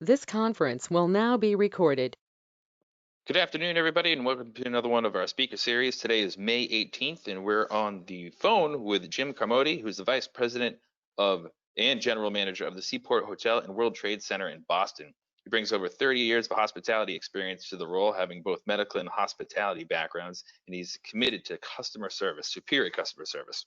This conference will now be recorded. Good afternoon, everybody, and welcome to another one of our speaker series. Today is May 18th, and we're on the phone with Jim Carmody, who's the Vice President of and General Manager of the Seaport Hotel and World Trade Center in Boston. He brings over 30 years of hospitality experience to the role, having both medical and hospitality backgrounds, and he's committed to customer service, superior customer service.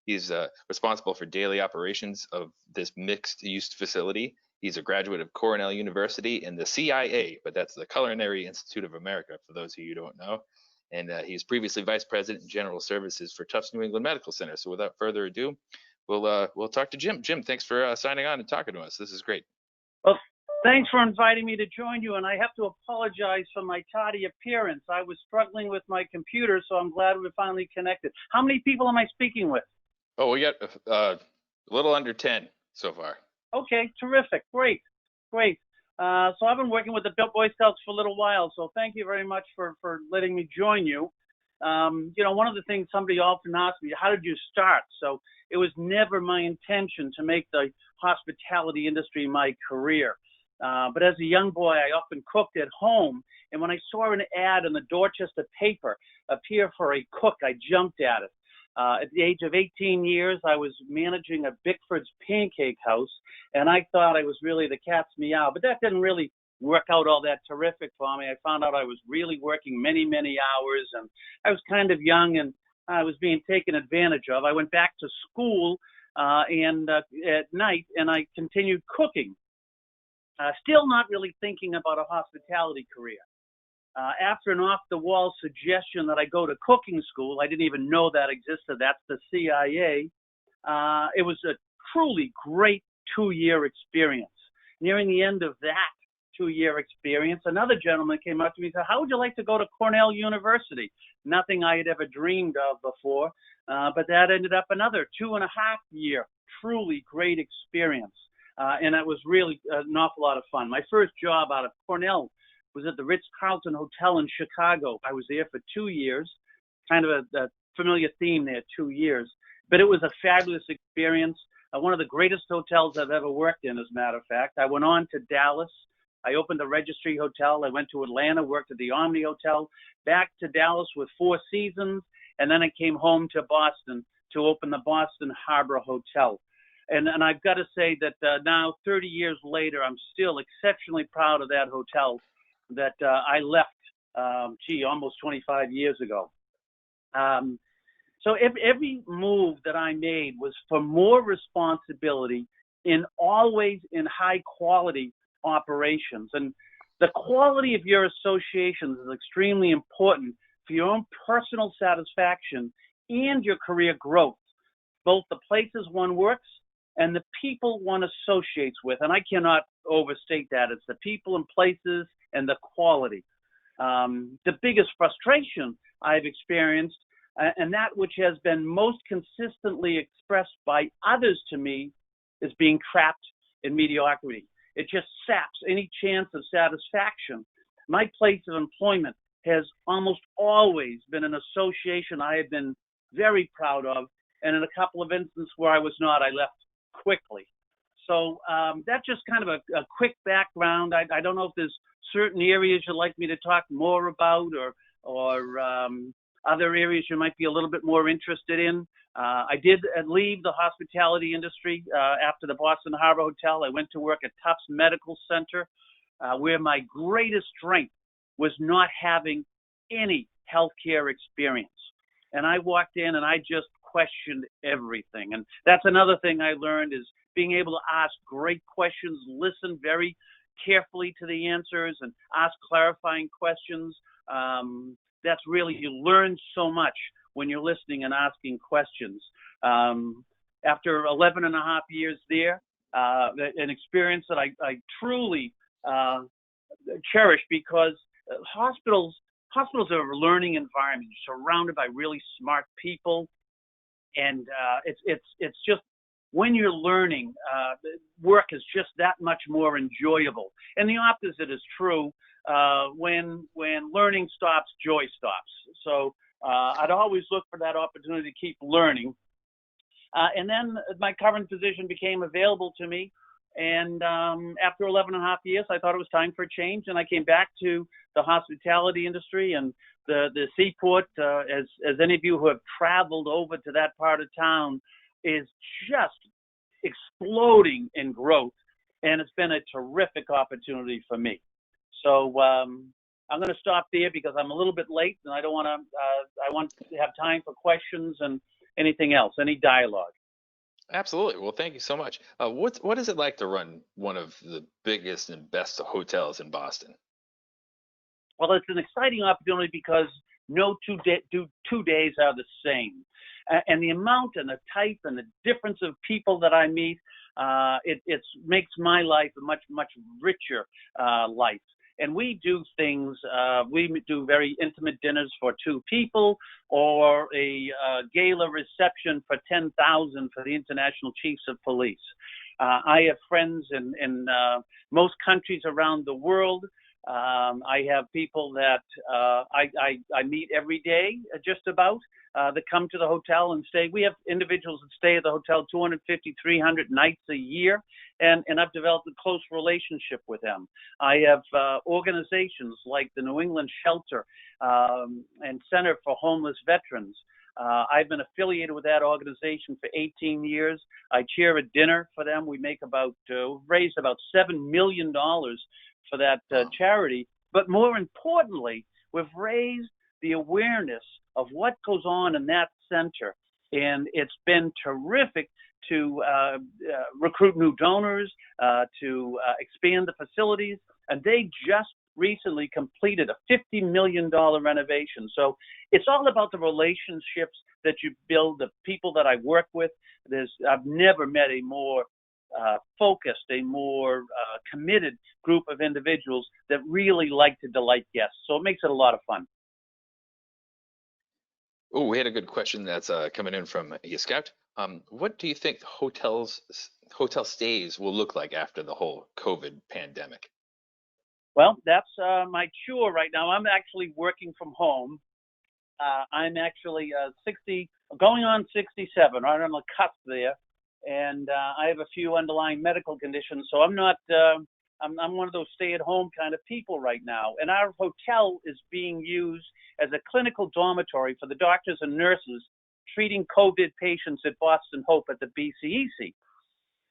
He's responsible for daily operations of this mixed-use facility. He's a graduate of Cornell University and the CIA, but that's the Culinary Institute of America, for those of you who don't know. And he's previously vice president of general services for Tufts New England Medical Center. So without further ado, we'll talk to Jim. Jim, thanks for signing on and talking to us. This is great. Well, thanks for inviting me to join you, and I have to apologize for my tardy appearance. I was struggling with my computer, so I'm glad we're finally connected. How many people am I speaking with? Oh, we got a little under 10 so far. Okay, terrific, great. So I've been working with the Boy Scouts for a little while, so thank you very much for letting me join you. One of the things somebody often asks me, how did you start? So it was never my intention to make the hospitality industry my career. But as a young boy, I often cooked at home. And when I saw an ad in the Dorchester paper appear for a cook, I jumped at it. At the age of 18 years, I was managing a Bickford's Pancake House, and I thought I was really the cat's meow. But that didn't really work out all that terrific for me. I found out I was really working many, many hours, and I was kind of young, and I was being taken advantage of. I went back to school at night, and I continued cooking, still not really thinking about a hospitality career. After an off-the-wall suggestion that I go to cooking school, I didn't even know that existed. That's the CIA. It was a truly great 2-year experience. Nearing the end of that 2-year experience, another gentleman came up to me and said, how would you like to go to Cornell University? Nothing I had ever dreamed of before, but that ended up another 2.5-year, truly great experience. And it was really an awful lot of fun. My first job out of Cornell was at the Ritz-Carlton Hotel in Chicago. I was there for 2 years, kind of a familiar theme there, 2 years. But it was a fabulous experience, one of the greatest hotels I've ever worked in, as a matter of fact. I went on to Dallas. I opened the Registry Hotel. I went to Atlanta, worked at the Omni Hotel, back to Dallas with 4 seasons, and then I came home to Boston to open the Boston Harbor Hotel. And I've got to say that now, 30 years later, I'm still exceptionally proud of that hotel that I left, almost 25 years ago. So every move that I made was for more responsibility always in high quality operations. And the quality of your associations is extremely important for your own personal satisfaction and your career growth, both the places one works and the people one associates with. And I cannot overstate that. It's the people and places and the quality. The biggest frustration I've experienced, and that which has been most consistently expressed by others to me, is being trapped in mediocrity. It just saps any chance of satisfaction. My place of employment has almost always been an association I have been very proud of, and in a couple of instances where I was not, I left quickly. So that's just kind of a quick background. I don't know if there's certain areas you'd like me to talk more about, or other areas you might be a little bit more interested in. I did leave the hospitality industry after the Boston Harbor Hotel. I went to work at Tufts Medical Center, where my greatest strength was not having any healthcare experience. And I walked in and I just questioned everything. And that's another thing I learned, is being able to ask great questions, listen very carefully to the answers, and ask clarifying questions. That's really, you learn so much when you're listening and asking questions. After 11 and a half years there, an experience that I truly cherish, because hospitals are a learning environment. You're surrounded by really smart people, and it's just, when you're learning, work is just that much more enjoyable. And the opposite is true. When learning stops, joy stops. So I'd always look for that opportunity to keep learning. And then my current position became available to me, And after 11 and a half years, I thought it was time for a change, and I came back to the hospitality industry and the Seaport. As any of you who have traveled over to that part of town, is just exploding in growth, and it's been a terrific opportunity for me. So I'm going to stop there because I'm a little bit late, and I don't want to. I want to have time for questions and anything else, any dialogue. Absolutely. Well, thank you so much. What is it like to run one of the biggest and best hotels in Boston? Well, it's an exciting opportunity because no two days are the same. And the amount and the type and the difference of people that I meet, it makes my life a much, much richer life. And we do things, we do very intimate dinners for 2 people, or a gala reception for 10,000 for the International Chiefs of Police. I have friends in most countries around the world. I have people that I meet every day, just about, that come to the hotel and stay. We have individuals that stay at the hotel 250, 300 nights a year, and I've developed a close relationship with them. I have organizations like the New England Shelter and Center for Homeless Veterans. I've been affiliated with that organization for 18 years. I chair a dinner for them. We make raised about $7 million for that charity. But more importantly, we've raised the awareness of what goes on in that center. And it's been terrific to recruit new donors, to expand the facilities. And they just recently completed a $50 million renovation. So it's all about the relationships that you build, the people that I work with. I've never met a more focused, a more committed group of individuals that really like to delight guests. So it makes it a lot of fun. Oh, we had a good question that's coming in from Scout. What do you think hotel stays will look like after the whole COVID pandemic? Well, that's my chore right now. I'm actually working from home. I'm actually 60, going on 67, right on the cusp there. And I have a few underlying medical conditions, so I'm not. I'm one of those stay-at-home kind of people right now. And our hotel is being used as a clinical dormitory for the doctors and nurses treating COVID patients at Boston Hope at the BCEC.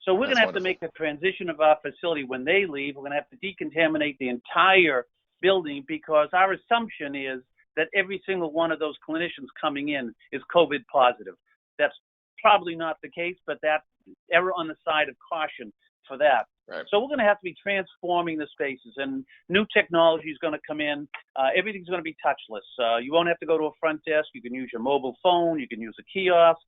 So we're going to have to make a transition of our facility when they leave. We're going to have to decontaminate the entire building because our assumption is that every single one of those clinicians coming in is COVID positive. That's probably not the case, but that error on the side of caution for that. Right. So we're going to have to be transforming the spaces, and new technology is going to come in. Everything's going to be touchless. You won't have to go to a front desk. You can use your mobile phone. You can use a kiosk.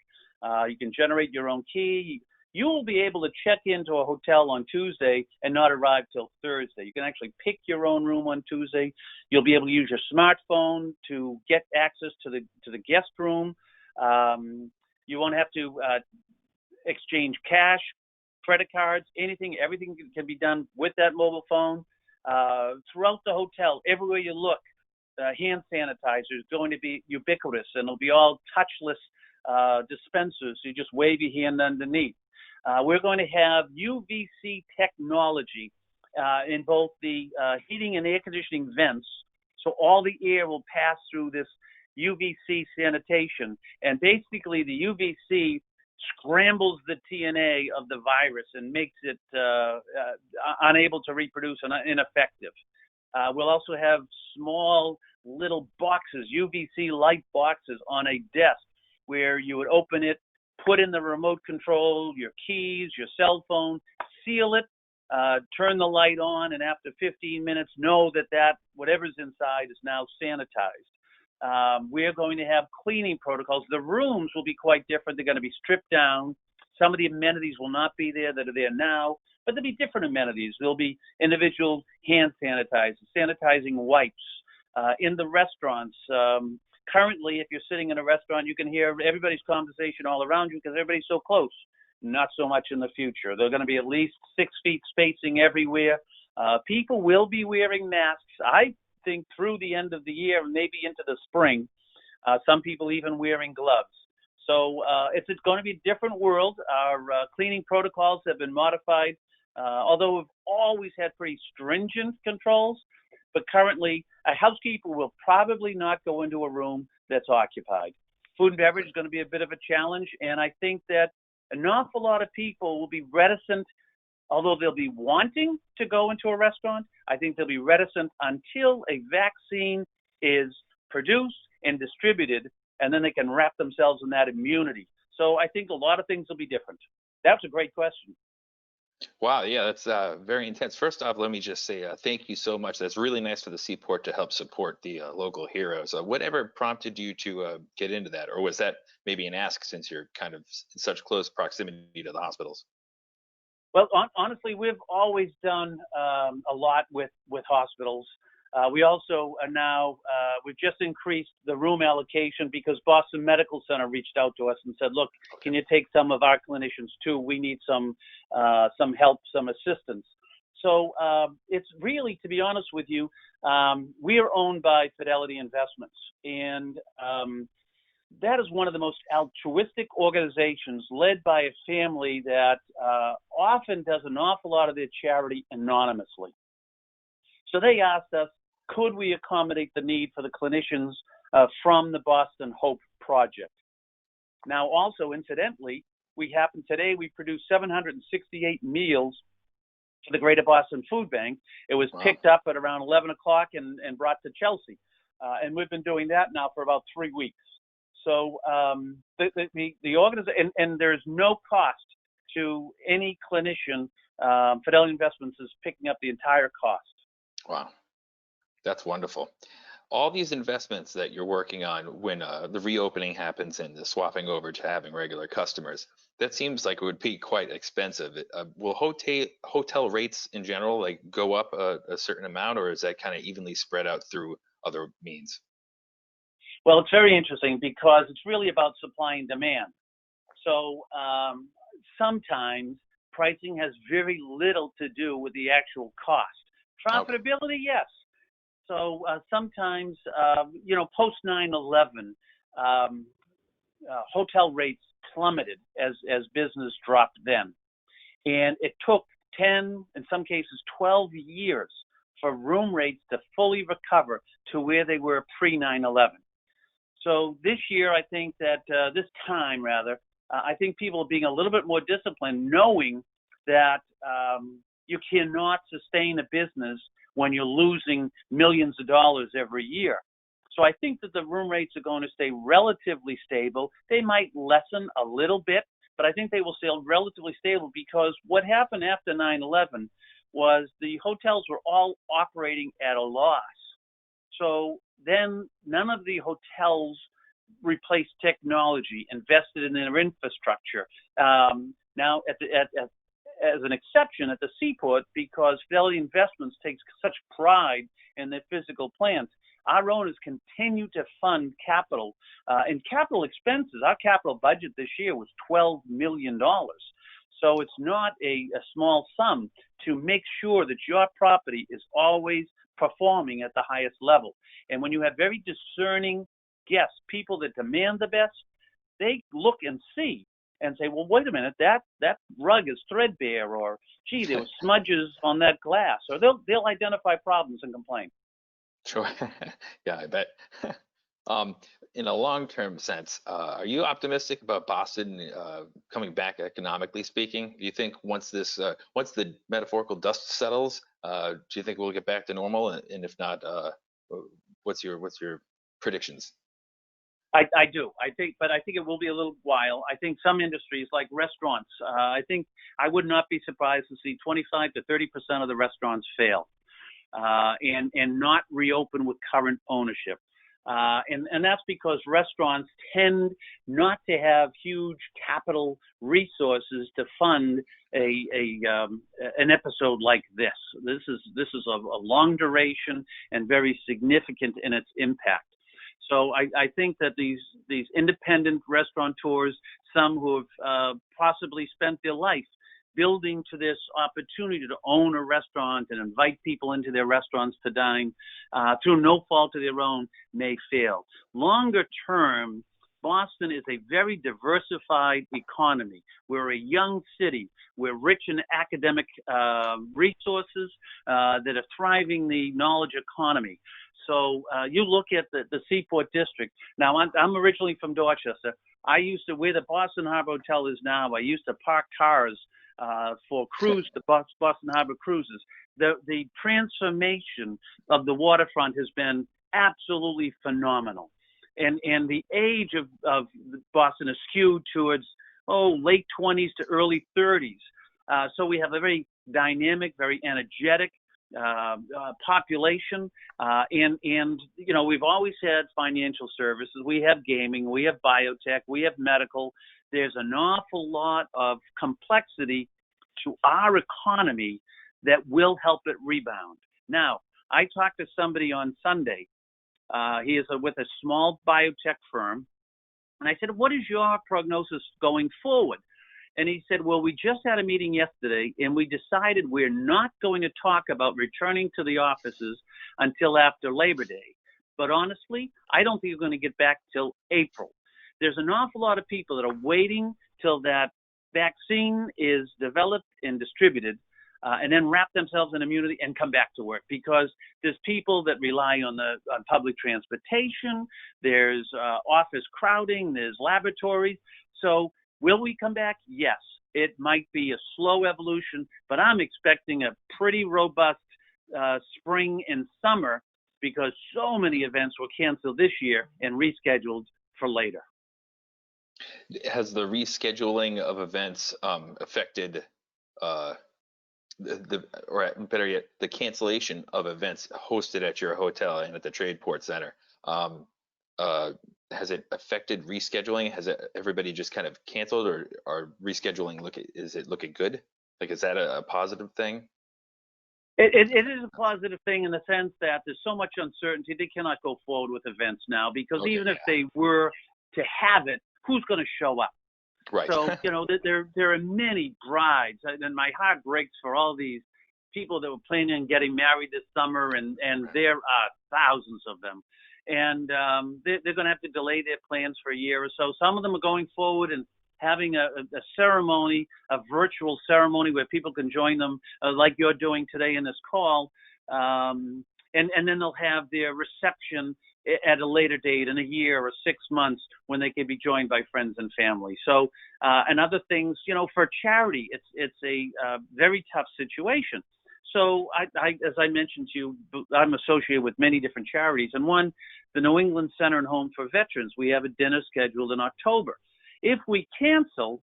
You can generate your own key. You will be able to check into a hotel on Tuesday and not arrive till Thursday. You can actually pick your own room on Tuesday. You'll be able to use your smartphone to get access to the guest room. You won't have to exchange cash, credit cards, everything can be done with that mobile phone. Throughout the hotel, everywhere you look, hand sanitizer is going to be ubiquitous, and it'll be all touchless dispensers. So you just wave your hand underneath. We're going to have UVC technology in both the heating and air conditioning vents, so all the air will pass through this UVC sanitation, and basically the UVC scrambles the DNA of the virus and makes it unable to reproduce and ineffective. We'll also have small little boxes, UVC light boxes on a desk where you would open it, put in the remote control, your keys, your cell phone, seal it, turn the light on, and after 15 minutes know that whatever's inside is now sanitized. We're going to have cleaning protocols. The rooms will be quite different. They're going to be stripped down. Some of the amenities will not be there that are there now, but there'll be different amenities. There'll be individual hand sanitizers, sanitizing wipes. In the restaurants, currently, if you're sitting in a restaurant, you can hear everybody's conversation all around you because everybody's so close. Not so much in the future. They're going to be at least 6 feet spacing everywhere. People will be wearing masks. I think through the end of the year, maybe into the spring, some people even wearing gloves. So it's going to be a different world. Our cleaning protocols have been modified although we've always had pretty stringent controls. But currently, a housekeeper will probably not go into a room that's occupied. Food and beverage is going to be a bit of a challenge, and I think that an awful lot of people will be reticent, although they'll be wanting to go into a restaurant. I think they'll be reticent until a vaccine is produced and distributed, and then they can wrap themselves in that immunity. So I think a lot of things will be different. That's a great question. Wow, yeah, that's very intense. First off, let me just say thank you so much. That's really nice for the Seaport to help support the local heroes. Whatever prompted you to get into that, or was that maybe an ask since you're kind of in such close proximity to the hospitals? Well, honestly, we've always done a lot with hospitals. We also are now, we've just increased the room allocation because Boston Medical Center reached out to us and said, look, can you take some of our clinicians too? We need some help, some assistance. So it's really, to be honest with you, we are owned by Fidelity Investments. And that is one of the most altruistic organizations led by a family that often does an awful lot of their charity anonymously. So they asked us, could we accommodate the need for the clinicians from the Boston Hope Project? Now, also, incidentally, we produced 768 meals for the Greater Boston Food Bank. It was picked up at around 11 o'clock and brought to Chelsea. And we've been doing that now for about 3 weeks. So the organization, and there's no cost to any clinician. Fidelity Investments is picking up the entire cost. Wow. That's wonderful. All these investments that you're working on when the reopening happens and the swapping over to having regular customers, that seems like it would be quite expensive. Will hotel rates in general like go up a certain amount, or is that kind of evenly spread out through other means? Well, it's very interesting because it's really about supply and demand. So sometimes pricing has very little to do with the actual cost. Profitability, yes. So sometimes, post 9/11, hotel rates plummeted as business dropped then. And it took 10, in some cases 12 years for room rates to fully recover to where they were pre 9/11. So this year, I think that I think people are being a little bit more disciplined, knowing that you cannot sustain a business when you're losing millions of dollars every year. So I think that the room rates are going to stay relatively stable. They might lessen a little bit, but I think they will stay relatively stable because what happened after 9/11 was the hotels were all operating at a loss. So then none of the hotels replaced technology, invested in their infrastructure. Now, as an exception at the Seaport, because Fidelity Investments takes such pride in their physical plants, our owners continue to fund capital and capital expenses. Our capital budget this year was $12 million. So it's not a small sum to make sure that your property is always performing at the highest level. And when you have very discerning guests, people that demand the best, they look and see and say, well, wait a minute, that rug is threadbare, or gee, there were smudges on that glass, or they'll identify problems and complain. Sure. Yeah, I bet. In a long-term sense, are you optimistic about Boston coming back economically speaking? Do you think once the metaphorical dust settles, do you think we'll get back to normal? And if not, what's your predictions? I do. I think it will be a little while. I think some industries like restaurants, I think I would not be surprised to see 25 to 30% of the restaurants fail and not reopen with current ownership. And that's because restaurants tend not to have huge capital resources to fund an episode like this. This is a long duration and very significant in its impact. So I think that these independent restaurateurs, some who have possibly spent their life building to this opportunity to own a restaurant and invite people into their restaurants to dine through no fault of their own, may fail. Longer term, Boston is a very diversified economy. We're a young city. We're rich in academic resources that are thriving the knowledge economy. So you look at the Seaport District. Now, I'm originally from Dorchester. I used to, where the Boston Harbor Hotel is now, I used to park cars for the Boston Harbor cruises. The transformation of the waterfront has been absolutely phenomenal. And the age of Boston is skewed towards, late 20s to early 30s. So we have a very dynamic, very energetic population. And we've always had financial services. We have gaming, we have biotech, we have medical. There's an awful lot of complexity to our economy that will help it rebound. Now, I talked to somebody on Sunday. He is with a small biotech firm. And I said, what is your prognosis going forward? And he said, well, we just had a meeting yesterday, and we decided we're not going to talk about returning to the offices until after Labor Day. But honestly, I don't think we're going to get back till April. There's an awful lot of people that are waiting till that vaccine is developed and distributed, and then wrap themselves in immunity and come back to work, because there's people that rely on public transportation, there's office crowding, there's laboratories. So will we come back? Yes. It might be a slow evolution, but I'm expecting a pretty robust spring and summer, because so many events were canceled this year and rescheduled for later. Has the rescheduling of events affected or better yet, the cancellation of events hosted at your hotel and at the Tradeport Center? Has it affected rescheduling? Has everybody just kind of canceled, or rescheduling is it looking good? Like, is that a positive thing? It is a positive thing in the sense that there's so much uncertainty. They cannot go forward with events now, because even if they were to have it, who's going to show up? Right. So, there are many brides, and my heart breaks for all these people that were planning on getting married this summer, and there are thousands of them. And they're going to have to delay their plans for a year or so. Some of them are going forward and having a ceremony, a virtual ceremony where people can join them, like you're doing today in this call. And then they'll have their reception at a later date, in a year or 6 months, when they can be joined by friends and family. So, and other things, for charity, it's a very tough situation. So as I mentioned to you, I'm associated with many different charities. And one, the New England Center and Home for Veterans, we have a dinner scheduled in October. If we cancel,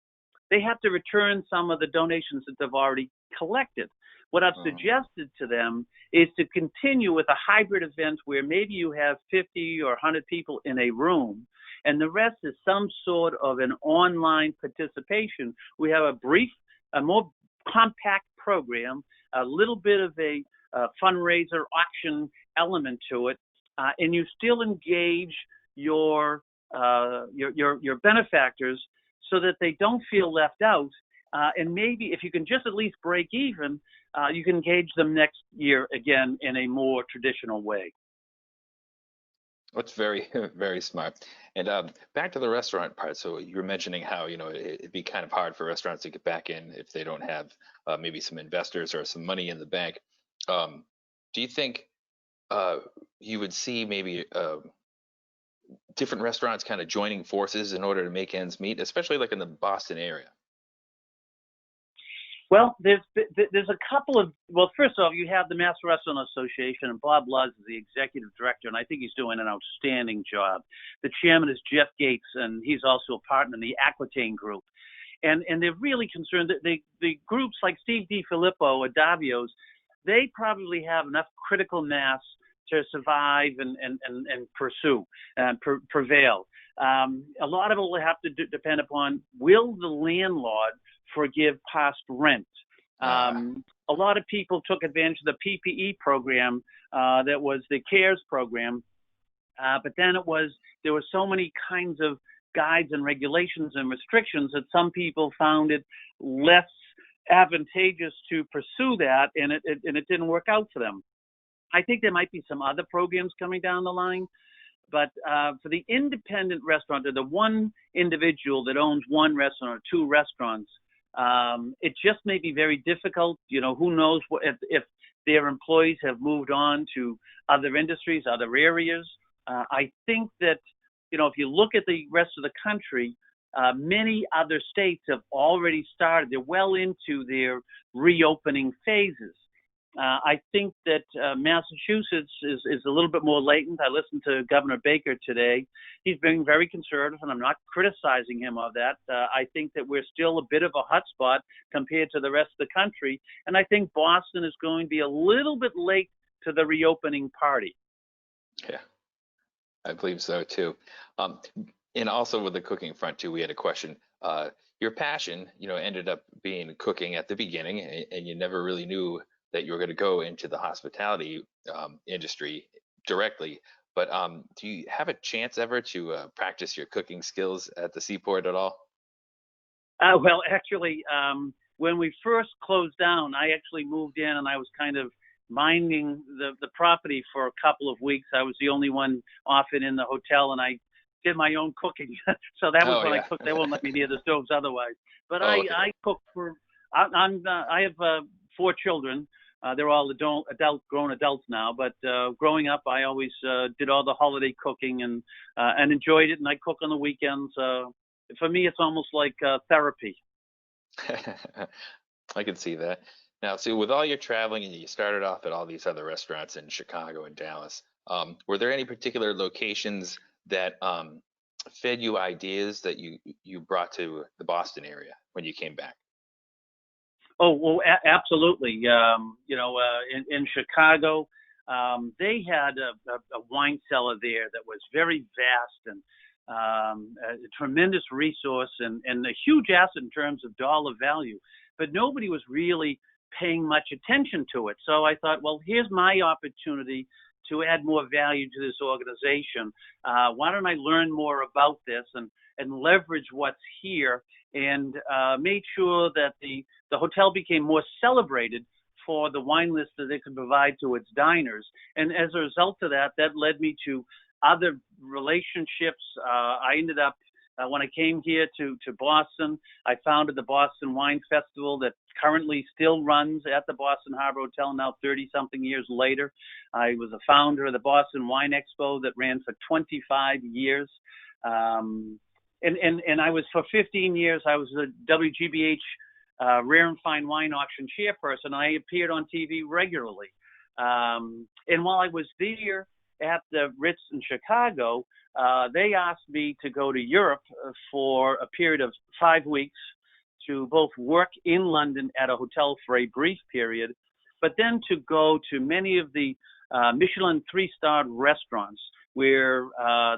they have to return some of the donations that they've already collected. What I've suggested to them is to continue with a hybrid event where maybe you have 50 or 100 people in a room, and the rest is some sort of an online participation. We have a more compact program, a little bit of a fundraiser auction element to it, and you still engage your benefactors so that they don't feel left out. And maybe if you can just at least break even, you can engage them next year again in a more traditional way. That's very, very smart. And back to the restaurant part. So you were mentioning how, it'd be kind of hard for restaurants to get back in if they don't have maybe some investors or some money in the bank. Do you think you would see maybe different restaurants kind of joining forces in order to make ends meet, especially like in the Boston area? Well, there's a couple of, first off, you have the Mass Restaurant Association, and Bob Luz is the executive director, and I think he's doing an outstanding job. The chairman is Jeff Gates, and he's also a partner in the Aquitaine Group. And they're really concerned that the groups like Steve DiFilippo or Davio's, they probably have enough critical mass to survive and pursue and prevail. A lot of it will have to depend upon, will the landlord forgive past rent? A lot of people took advantage of the PPE program that was the CARES program, but then there were so many kinds of guides and regulations and restrictions that some people found it less advantageous to pursue that, and it didn't work out for them. I think there might be some other programs coming down the line, But for the independent restaurant, or the one individual that owns one restaurant or two restaurants, it just may be very difficult. Who knows if their employees have moved on to other industries, other areas. I think that, if you look at the rest of the country, many other states have already started. They're well into their reopening phases. I think that Massachusetts is a little bit more latent. I listened to Governor Baker today. He's being very conservative, and I'm not criticizing him of that. I think that we're still a bit of a hotspot compared to the rest of the country, and I think Boston is going to be a little bit late to the reopening party. Yeah, I believe so too. And also with the cooking front too, we had a question. Your passion, ended up being cooking at the beginning, and you never really knew that you were going to go into the hospitality industry directly. But do you have a chance ever to practice your cooking skills at the Seaport at all? Well, actually, when we first closed down, I actually moved in, and I was kind of minding the property for a couple of weeks. I was the only one often in the hotel, and I did my own cooking. So that was when I cooked. They won't let me near the stoves otherwise. But okay. I cook for. I have 4 children. They're all grown adults now. But growing up, I always did all the holiday cooking and enjoyed it. And I cook on the weekends. For me, it's almost like therapy. I can see that. Now, see, with all your traveling, and you started off at all these other restaurants in Chicago and Dallas, were there any particular locations that fed you ideas that you brought to the Boston area when you came back? Oh, well, absolutely. In Chicago, they had a wine cellar there that was very vast and a tremendous resource and a huge asset in terms of dollar value. But nobody was really paying much attention to it. So I thought, well, here's my opportunity to add more value to this organization. Why don't I learn more about this and leverage what's here, and made sure that the hotel became more celebrated for the wine list that it could provide to its diners. And as a result of that, that led me to other relationships. I ended up, when I came here to Boston, I founded the Boston Wine Festival that currently still runs at the Boston Harbor Hotel now 30-something years later. I was a founder of the Boston Wine Expo that ran for 25 years. And I was, for 15 years, I was a WGBH Rare and Fine Wine Auction chairperson. I appeared on TV regularly. And while I was there at the Ritz in Chicago, they asked me to go to Europe for a period of 5 weeks to both work in London at a hotel for a brief period, but then to go to many of the Michelin 3-star restaurants where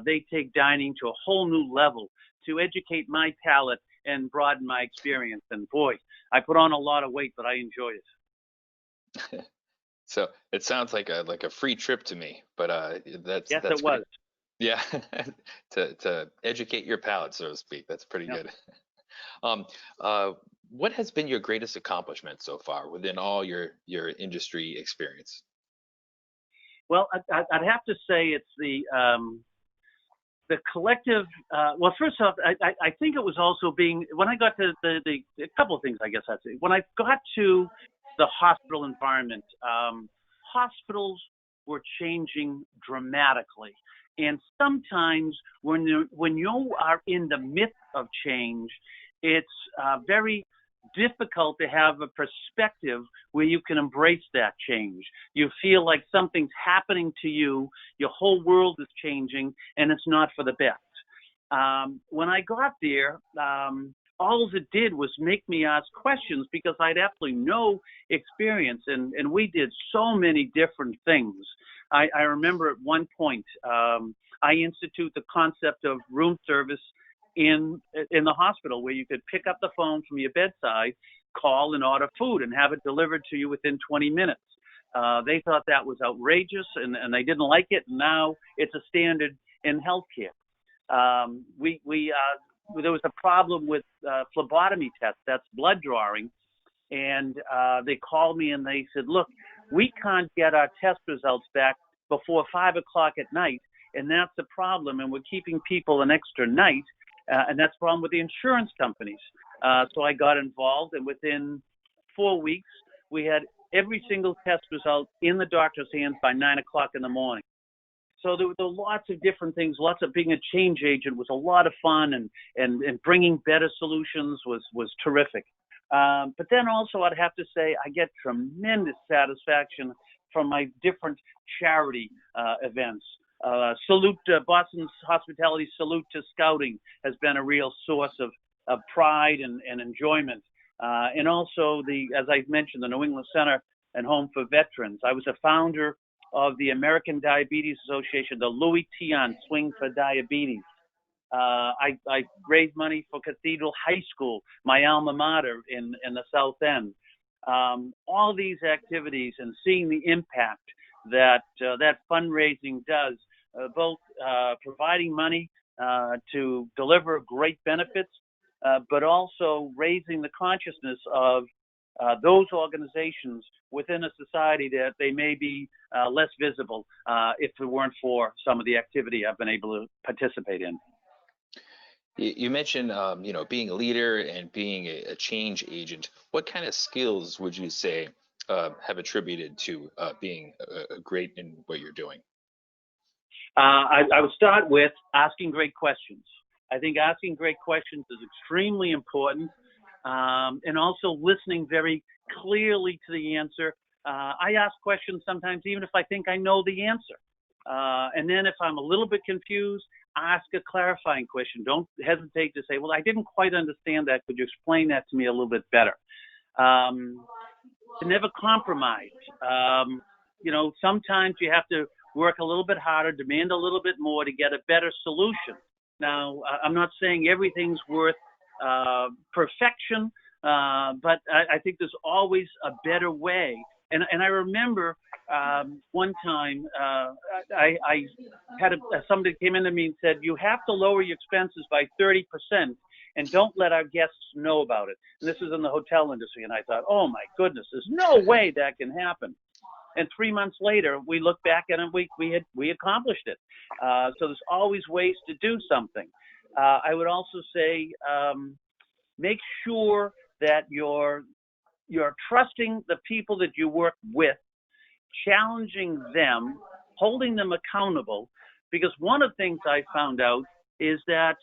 they take dining to a whole new level to educate my palate and broaden my experience. And boy, I put on a lot of weight, but I enjoyed it. So it sounds like a free trip to me, but that's Yes, that's it great. was. Yeah, to educate your palate, so to speak. That's pretty Yep. good. Um, what has been your greatest accomplishment so far within all your industry experience? Well, I'd have to say it's the collective. Well, first off, I think it was also being, when I got to a couple of things, I guess I'd say. When I got to the hospital environment, hospitals were changing dramatically. And sometimes when you are in the midst of change, it's very difficult to have a perspective where you can embrace that change. You feel like something's happening to you, your whole world is changing, and it's not for the best. When I got there, all it did was make me ask questions because I'd absolutely no experience, and we did so many different things. I remember at one point, I institute the concept of room service in the hospital, where you could pick up the phone from your bedside, call and order food and have it delivered to you within 20 minutes. They thought that was outrageous and they didn't like it. And now it's a standard in healthcare. There was a problem with phlebotomy tests, that's blood drawing. And they called me and they said, look, we can't get our test results back before 5 o'clock at night. and that's the problem. And we're keeping people an extra night, and that's the problem with the insurance companies. So I got involved, and within 4 weeks, we had every single test result in the doctor's hands by 9 o'clock in the morning. So there were lots of different things. Lots of being a change agent was a lot of fun, and bringing better solutions was terrific. But then also, I'd have to say, I get tremendous satisfaction from my different charity events. Boston's Hospitality Salute to Scouting has been a real source of pride and enjoyment. And also, as I mentioned, the New England Center and Home for Veterans. I was a founder of the American Diabetes Association, the Louis Tion Swing for Diabetes. I raised money for Cathedral High School, my alma mater in the South End. All these activities, and seeing the impact that fundraising does, both providing money to deliver great benefits, but also raising the consciousness of those organizations within a society that they may be less visible if it weren't for some of the activity I've been able to participate in. You mentioned, being a leader and being a change agent. What kind of skills would you say have attributed to being great in what you're doing? I would start with asking great questions. I think asking great questions is extremely important, and also listening very clearly to the answer. I ask questions sometimes even if I think I know the answer. And then if I'm a little bit confused, ask a clarifying question. Don't hesitate to say, well, I didn't quite understand that. Could you explain that to me a little bit better? To never compromise. Sometimes you have to work a little bit harder, demand a little bit more to get a better solution. Now, I'm not saying everything's worth perfection, but I think there's always a better way. And I remember one time I had somebody came in to me and said, you have to lower your expenses by 30% and don't let our guests know about it. And this is in the hotel industry. And I thought, oh, my goodness, there's no way that can happen. And 3 months later, we look back at it, we accomplished it. So there's always ways to do something. I would also say make sure that you're trusting the people that you work with, challenging them, holding them accountable, because one of the things I found out is that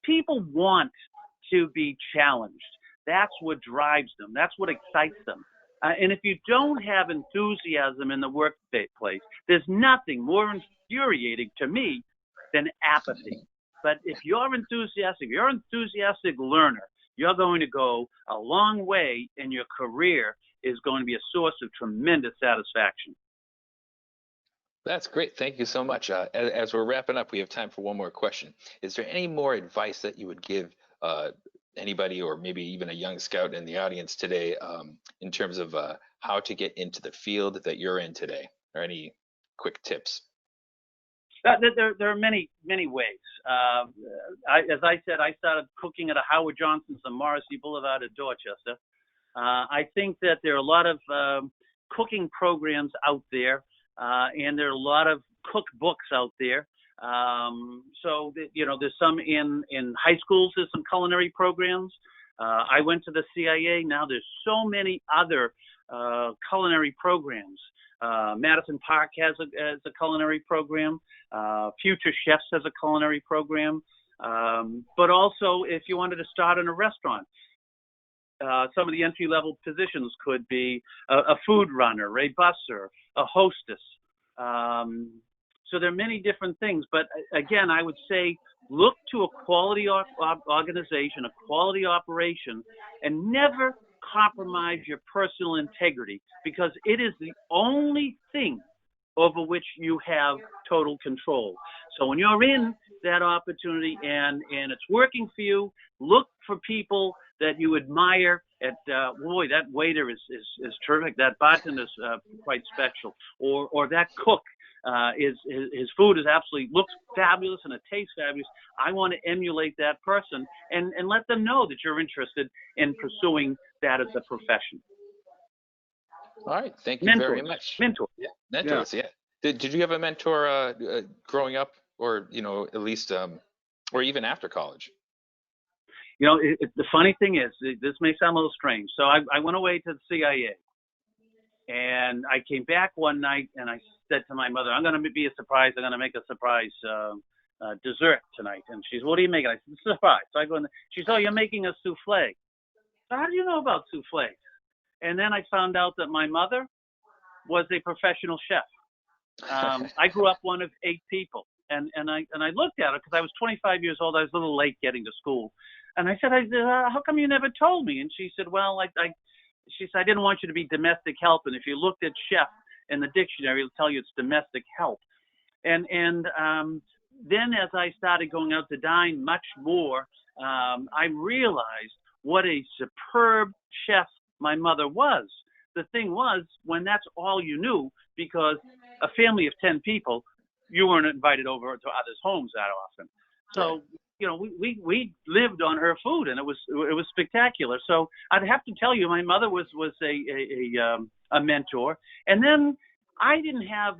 people want to be challenged. That's what drives them. That's what excites them. And if you don't have enthusiasm in the workplace, there's nothing more infuriating to me than apathy. But if you're enthusiastic, you're an enthusiastic learner, you're going to go a long way, and your career is going to be a source of tremendous satisfaction. That's great. Thank you so much. As we're wrapping up, we have time for one more question. Is there any more advice that you would give anybody, or maybe even a young scout in the audience today, in terms of how to get into the field that you're in today, or any quick tips? There are many ways. As I said, I started cooking at a Howard Johnson's on Morrissey Boulevard at Dorchester. I think that there are a lot of cooking programs out there, and there are a lot of cookbooks out there. So there's some in high schools. There's some culinary programs. I went to the CIA. Now there's so many other culinary programs. Madison Park has a culinary program. Future Chefs has a culinary program. But also, if you wanted to start in a restaurant, some of the entry-level positions could be a food runner, a busser, a hostess. So there are many different things. But again, I would say look to a quality organization, a quality operation, and never compromise your personal integrity, because it is the only thing over which you have total control. So when you're in that opportunity and it's working for you, look for people that you admire. Boy, that waiter is terrific. That bartender is quite special. Or that cook, his food is absolutely looks fabulous and it tastes fabulous. I want to emulate that person and let them know that you're interested in pursuing that as a profession. All right. Thank you very much. Mentors. Yeah. Mentors. Yeah. Did you have a mentor growing up, or at least or even after college? The funny thing is, this may sound a little strange. So I went away to the CIA, and I came back one night, and I said to my mother, "I'm going to be a surprise. I'm going to make a surprise dessert tonight." And she said, "What are you making?" I said, "Surprise." So I go in there. She said, "Oh, you're making a souffle." So how do you know about souffles? And then I found out that my mother was a professional chef. I grew up one of 8 people, and I looked at her because I was 25 years old. I was a little late getting to school, and I said, "How come you never told me?" And she said, "Well, she said I didn't want you to be domestic help, and if you looked at chef in the dictionary, it'll tell you it's domestic help." And then as I started going out to dine much more, I realized what a superb chef my mother was. The thing was, when that's all you knew, because a family of 10 people, you weren't invited over to others' homes that often. So, we lived on her food, and it was spectacular. So I'd have to tell you, my mother was a mentor. And then I didn't have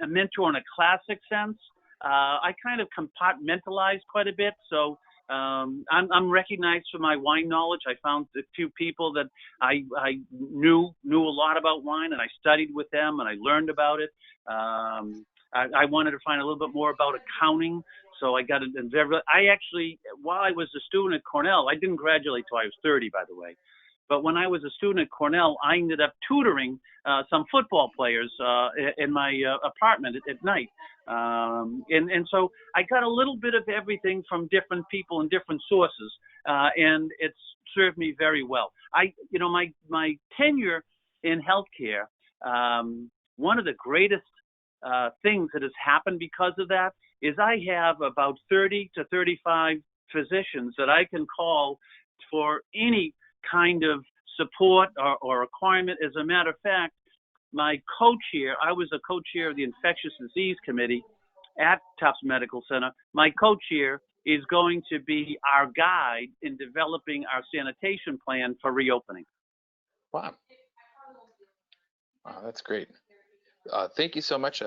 a mentor in a classic sense. I kind of compartmentalized quite a bit. So I'm recognized for my wine knowledge. I found a few people that I knew a lot about wine, and I studied with them, and I learned about it. I wanted to find a little bit more about accounting, so I got it. I actually, while I was a student at Cornell, I didn't graduate till I was 30, by the way. But when I was a student at Cornell, I ended up tutoring some football players in my apartment at night. And so I got a little bit of everything from different people and different sources, and it's served me very well. My tenure in healthcare, one of the greatest things that has happened because of that is I have about 30 to 35 physicians that I can call for any kind of support or requirement. As a matter of fact, my co-chair, I was a co-chair of the Infectious Disease Committee at Tufts Medical Center. My co-chair is going to be our guide in developing our sanitation plan for reopening. Wow. Wow, that's great. Thank you so much.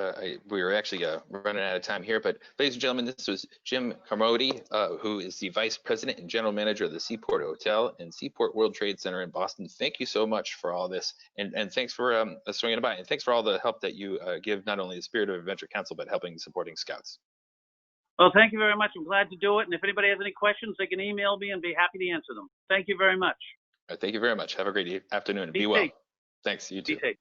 We were actually running out of time here, but ladies and gentlemen, this was Jim Carmody, who is the Vice President and General Manager of the Seaport Hotel and Seaport World Trade Center in Boston. Thank you so much for all this, and thanks for swinging by, and thanks for all the help that you give not only the Spirit of Adventure Council, but helping supporting Scouts. Well, thank you very much. I'm glad to do it, and if anybody has any questions, they can email me and be happy to answer them. Thank you very much. Thank you very much. Have a great afternoon. Be well. Thanks. You too. Be safe.